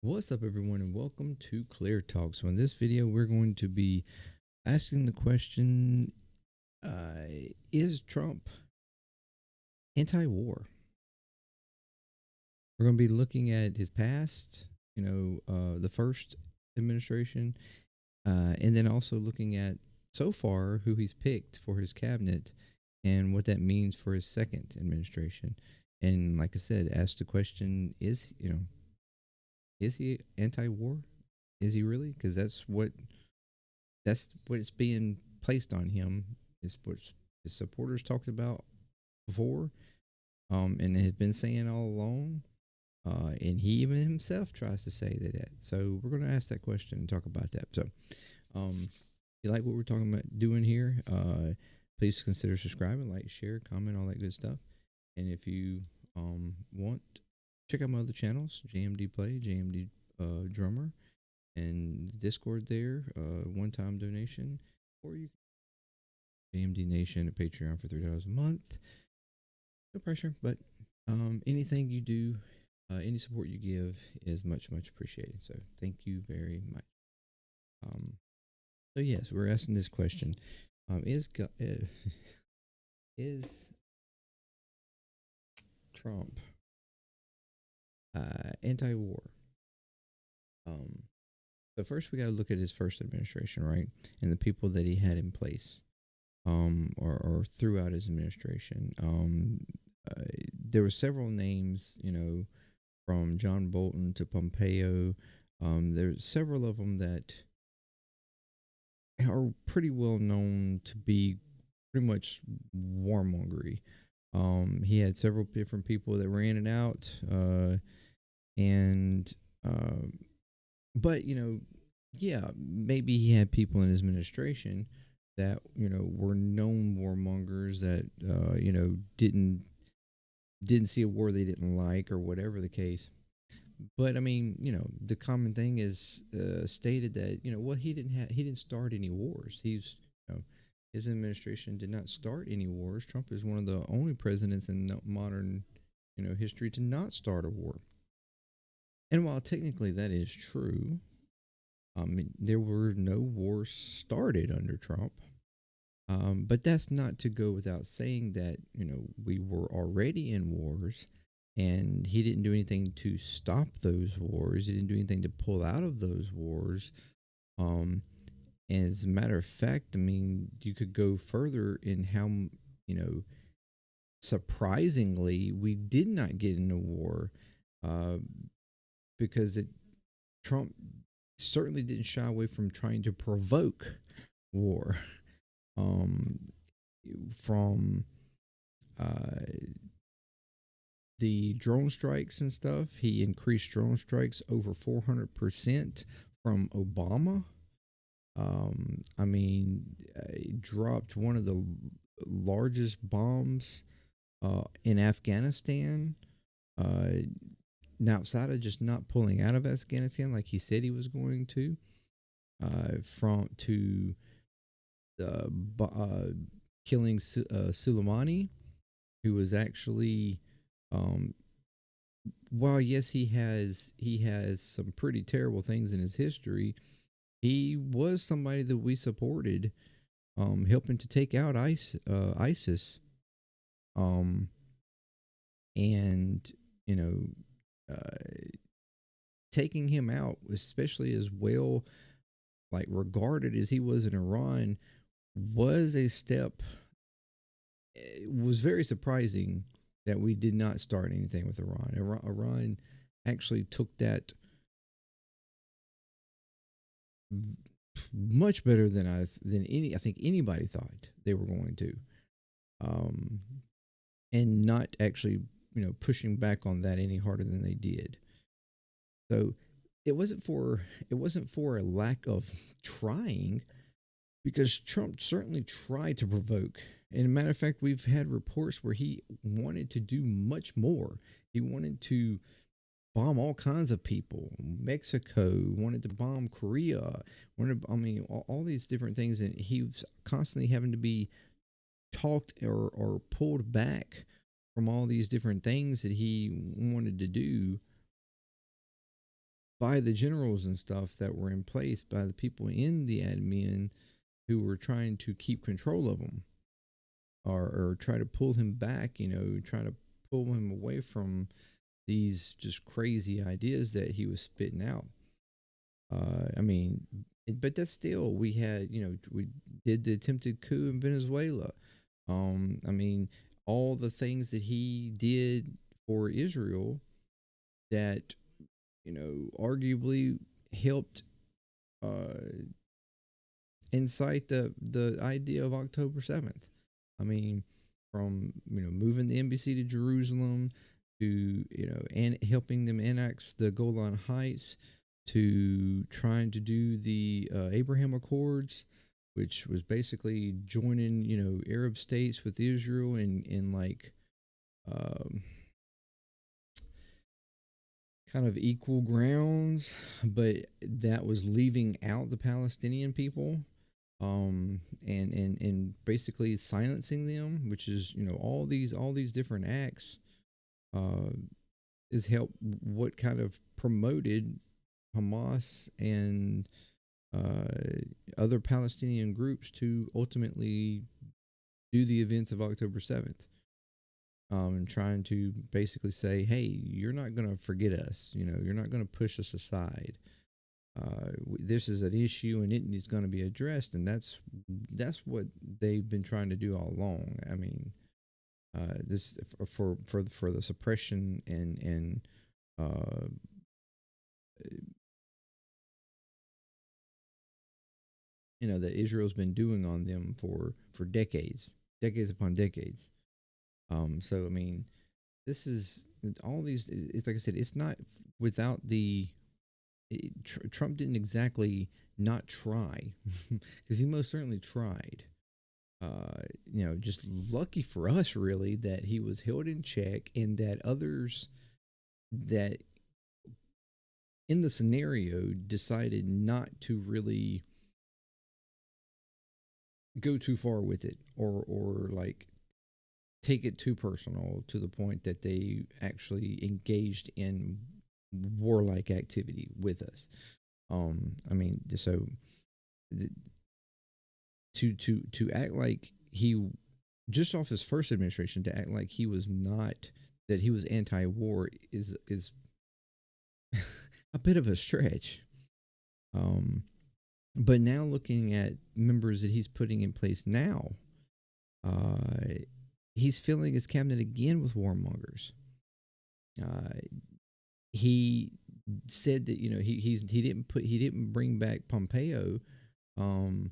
What's up, everyone, and welcome to ClearTalk. So, in this video, we're going to be asking the question: Is Trump anti-war? We're going to be looking at his past, the first administration, and then also looking at so far who he's picked for his cabinet and what that means for his second administration. And like I said, ask the question: is he anti-war? Is he really? Because that's what it's being placed on him. Is what his supporters talked about before, and has been saying all along. And he even himself tries to say that. So we're going to ask that question and talk about that. So, if you like what we're talking about doing here, please consider subscribing, like, share, comment, all that good stuff. And if you want, check out my other channels: JMDPLAY, JMD Drummer, and Discord there, one-time donation, or you JMD Nation at Patreon for $3 a month. No pressure, but anything you do, any support you give is much appreciated. So thank you very much. So yes, we're asking this question: is Trump anti-war? So first we got to look at his first administration, right, and the people that he had in place, or throughout his administration. There were several names, from John Bolton to Pompeo. There's several of them that are pretty well known to be pretty much warmongery. He had several different people that ran it out, and but yeah, maybe he had people in his administration that were known warmongers that didn't see a war they didn't like or whatever the case. But I mean, the common thing is stated that well, he didn't start any wars. His administration did not start any wars. Trump is one of the only presidents in modern history to not start a war. And while technically that is true, there were no wars started under Trump. But that's not to go without saying that we were already in wars, and he didn't do anything to stop those wars. He didn't do anything to pull out of those wars. As a matter of fact, I mean, you could go further in how surprisingly we did not get into war, uh, because Trump certainly didn't shy away from trying to provoke war. Um, from the drone strikes and stuff, he increased drone strikes over 400% from Obama. I mean, he dropped one of the largest bombs in Afghanistan. Outside of just not pulling out of Afghanistan like he said he was going to, from to killing Soleimani, who was actually, while yes he has some pretty terrible things in his history, he was somebody that we supported, helping to take out ISIS, and taking him out, especially as well like regarded as he was in Iran, was a step. It was very surprising that we did not start anything with Iran. Iran actually took that much better than I think anybody thought they were going to, um, and not actually pushing back on that any harder than they did. So it wasn't for a lack of trying, because Trump certainly tried to provoke. And a matter of fact, we've had reports where he wanted to do much more. He wanted to bomb all kinds of people. Mexico wanted to bomb Korea. I mean, all these different things, and he was constantly having to be talked or pulled back from all these different things that he wanted to do by the generals and stuff that were in place, by the people in the admin who were trying to keep control of him, or try to pull him back, try to pull him away from these just crazy ideas that he was spitting out. I mean, but that's still, we had, we did the attempted coup in Venezuela. I mean, all the things that he did for Israel that, arguably helped uh, incite the idea of October 7th. I mean, from moving the embassy to Jerusalem, to and helping them annex the Golan Heights, to trying to do the Abraham Accords, which was basically joining Arab states with Israel in like um, kind of equal grounds, but that was leaving out the Palestinian people, and basically silencing them, which is all these different acts, uh, is help what kind of promoted Hamas and other Palestinian groups to ultimately do the events of October 7th. And trying to basically say, hey, you're not going to forget us. You're not going to push us aside. This is an issue, and it is going to be addressed, and that's what they've been trying to do all along. I mean, this for the suppression and uh, that Israel's been doing on them for decades upon decades. So I mean, this is all these. It's like I said, it's not without the. Trump didn't exactly not try, because he most certainly tried. Just lucky for us, really, that he was held in check, and that others that in the scenario decided not to really go too far with it, or like take it too personal to the point that they actually engaged in warlike activity with us. I mean, so to act like he, just off his first administration, to act like he was not, that he was anti-war is a bit of a stretch. Um, but now looking at members that he's putting in place now, uh, he's filling his cabinet again with warmongers. Uh, he said that he didn't bring back Pompeo, um,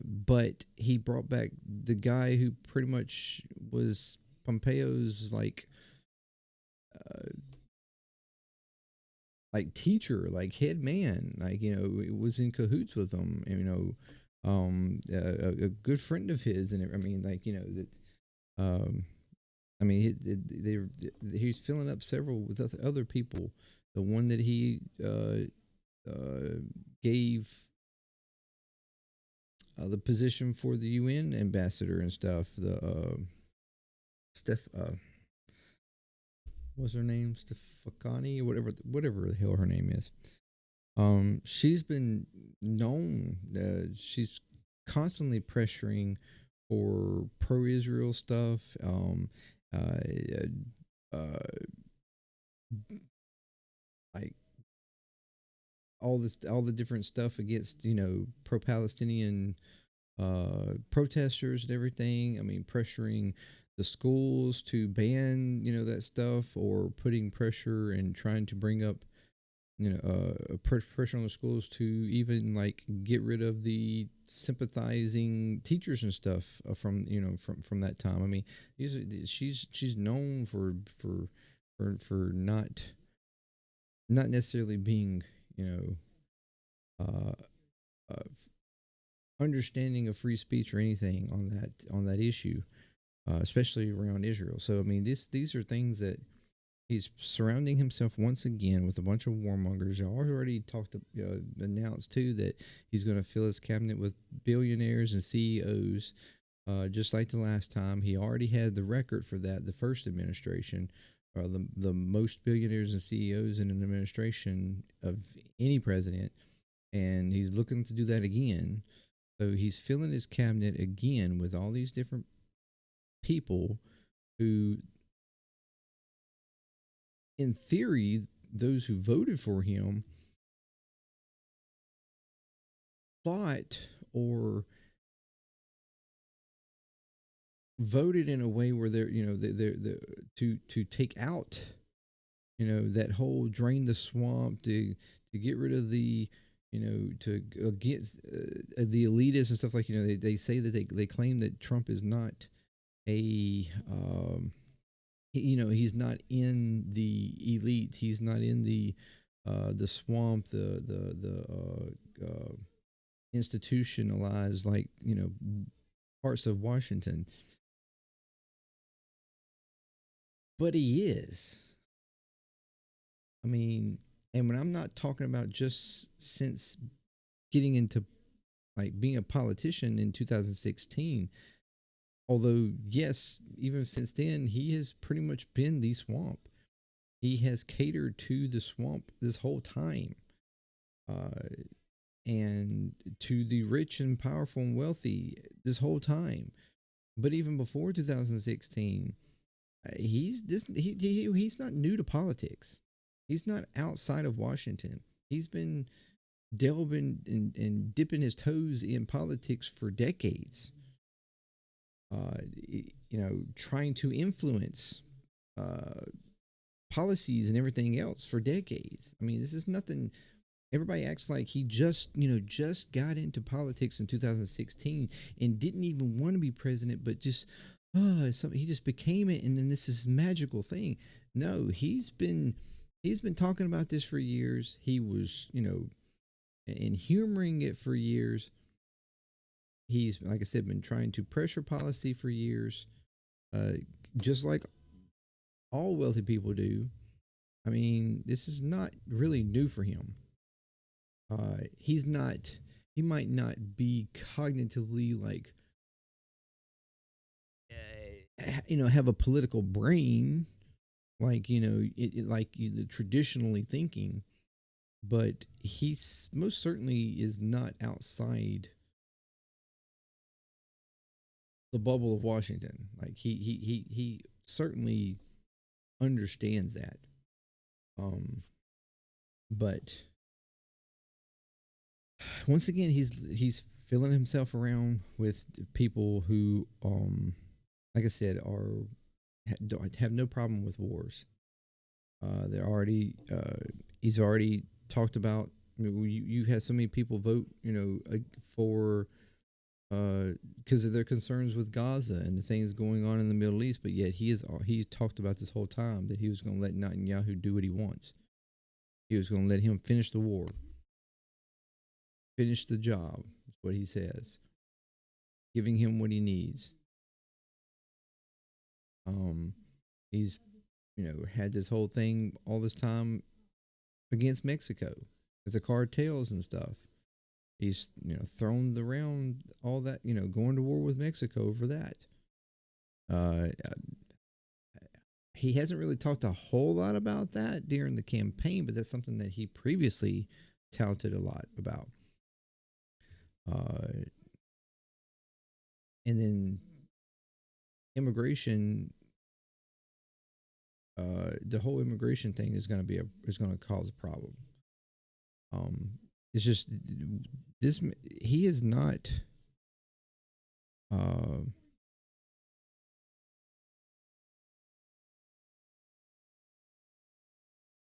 but he brought back the guy who pretty much was Pompeo's uh, like teacher, like head man, like was in cahoots with him. A good friend of his, and I mean, like that. Um, I mean, he's filling up several with other people. The one that he gave the position for the UN ambassador and stuff. The Steph, what's her name? Stefani or whatever the hell her name is. She's been known. She's constantly pressuring for pro-Israel stuff. Uh, like all the different stuff against pro-Palestinian protesters and everything. I mean, pressuring the schools to ban that stuff, or putting pressure and trying to bring up pressure on the schools to even like get rid of the sympathizing teachers and stuff from that time. I mean, she's known for not necessarily being uh, uh, understanding of free speech or anything on that issue, especially around Israel. So I mean, these are things that he's surrounding himself once again with a bunch of warmongers. He already announced too that he's going to fill his cabinet with billionaires and CEOs, just like the last time. He already had the record for that, the first administration, the most billionaires and CEOs in an administration of any president, and he's looking to do that again. So he's filling his cabinet again with all these different people who, in theory, those who voted for him thought or voted in a way where they're, they're to take out, that whole drain the swamp, to get rid of the, to against the elitists and stuff, like, they say that they claim that Trump is not a he's not in the elite, he's not in the swamp, the institutionalized, like, parts of Washington, but he is. I mean, and when I'm not talking about just since getting into, like, being a politician in 2016, although yes, even since then he has pretty much been the swamp. He has catered to the swamp this whole time, and to the rich and powerful and wealthy this whole time. But even before 2016, he's not new to politics. He's not outside of Washington. He's been delving and dipping his toes in politics for decades. Trying to influence policies and everything else for decades. I mean, this is nothing. Everybody acts like he just got into politics in 2016 and didn't even want to be president, but just he just became it, and then this is magical thing. No, he's been talking about this for years. He was, and humoring it for years. He's, like I said, been trying to pressure policy for years, just like all wealthy people do. I mean, this is not really new for him. He's not. He might not be cognitively, like, have a political brain, like, like, traditionally thinking, but he's most certainly is not outside the bubble of Washington. Like, he certainly understands that. But once again, he's filling himself around with people who, like I said, don't have no problem with wars. They're already he's already talked about. I mean, you had so many people vote, for because of their concerns with Gaza and the things going on in the Middle East, but yet he talked about this whole time that he was going to let Netanyahu do what he wants. He was going to let him finish the war, finish the job. That's what he says, giving him what he needs. He's had this whole thing all this time against Mexico with the cartels and stuff. He's thrown around all that, going to war with Mexico for that. Uh, he hasn't really talked a whole lot about that during the campaign, but that's something that he previously touted a lot about. And then immigration, the whole immigration thing is going to cause a problem. It's just this. He is not.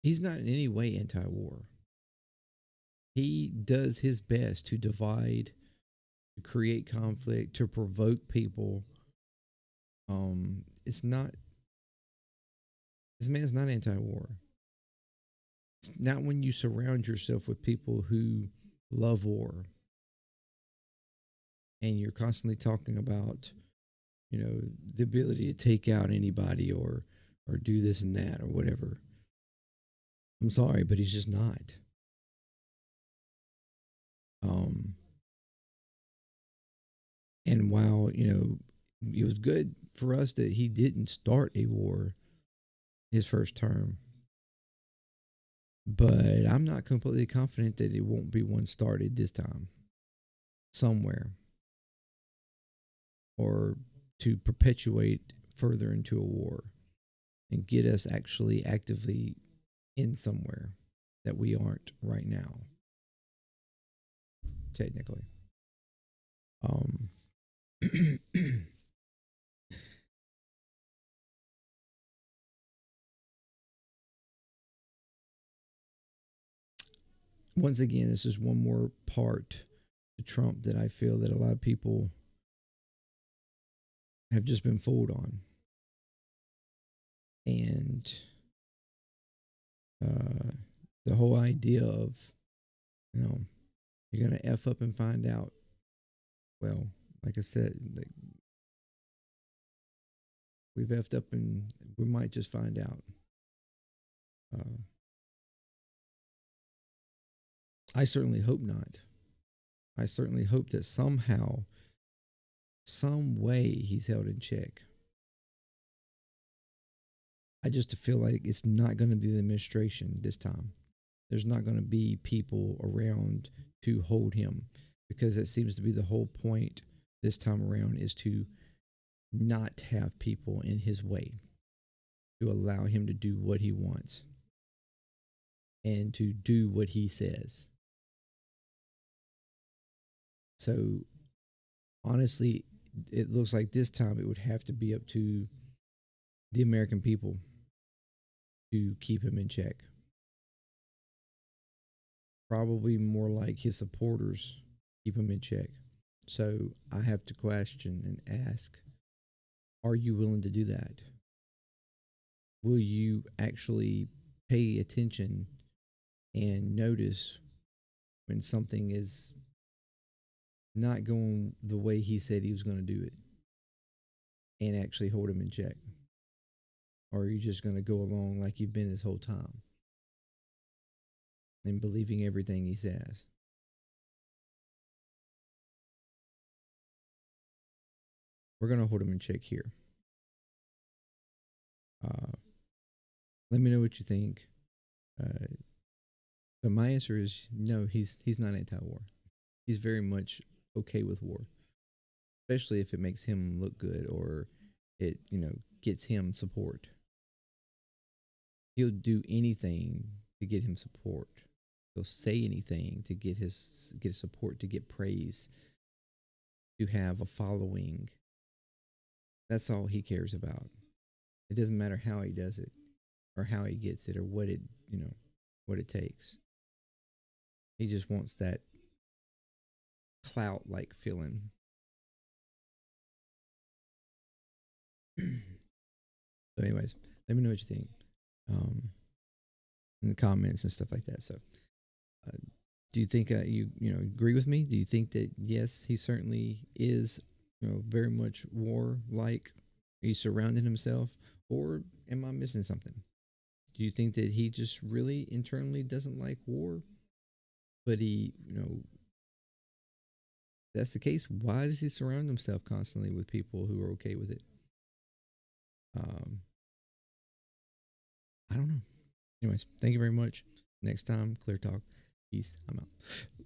He's not in any way anti-war. He does his best to divide, to create conflict, to provoke people. It's not. This man's not anti-war. It's not when you surround yourself with people who love war, and you're constantly talking about, the ability to take out anybody or do this and that or whatever. I'm sorry, but he's just not. And while, it was good for us that he didn't start a war, his first term. But I'm not completely confident that it won't be one started this time somewhere, or to perpetuate further into a war and get us actually actively in somewhere that we aren't right now, technically. Um, Once again, this is one more part to Trump that I feel that a lot of people have just been fooled on. And uh, the whole idea of, you know, you're going to F up and find out. Well, like I said, like, we've effed up and we might just find out. Uh, I certainly hope not. I certainly hope that somehow, some way, he's held in check. I just feel like it's not going to be the administration this time. There's not going to be people around to hold him, because it seems to be the whole point this time around is to not have people in his way, to allow him to do what he wants and to do what he says. So honestly, it looks like this time it would have to be up to the American people to keep him in check. Probably more like his supporters keep him in check. So I have to question and ask, are you willing to do that? Will you actually pay attention and notice when something is not going the way he said he was going to do it, and actually hold him in check? Or are you just going to go along like you've been this whole time and believing everything he says? We're going to hold him in check here. Uh, Let me know what you think. Uh, but my answer is no. He's not anti-war. He's very much okay with war, especially if it makes him look good or it gets him support. He'll do anything to get him support. He'll say anything to get his support, to get praise, to have a following. That's all he cares about. It doesn't matter how he does it or how he gets it or what it takes. He just wants that clout like feeling. So, anyways, let me know what you think in the comments and stuff like that. So, uh, do you think you agree with me? Do you think that yes, he certainly is very much war-like? He's surrounding himself, or am I missing something? Do you think that he just really internally doesn't like war, but he that's the case? Why does he surround himself constantly with people who are okay with it? Um, I don't know. Anyways, thank you very much. Next time, Clear Talk. Peace. I'm out.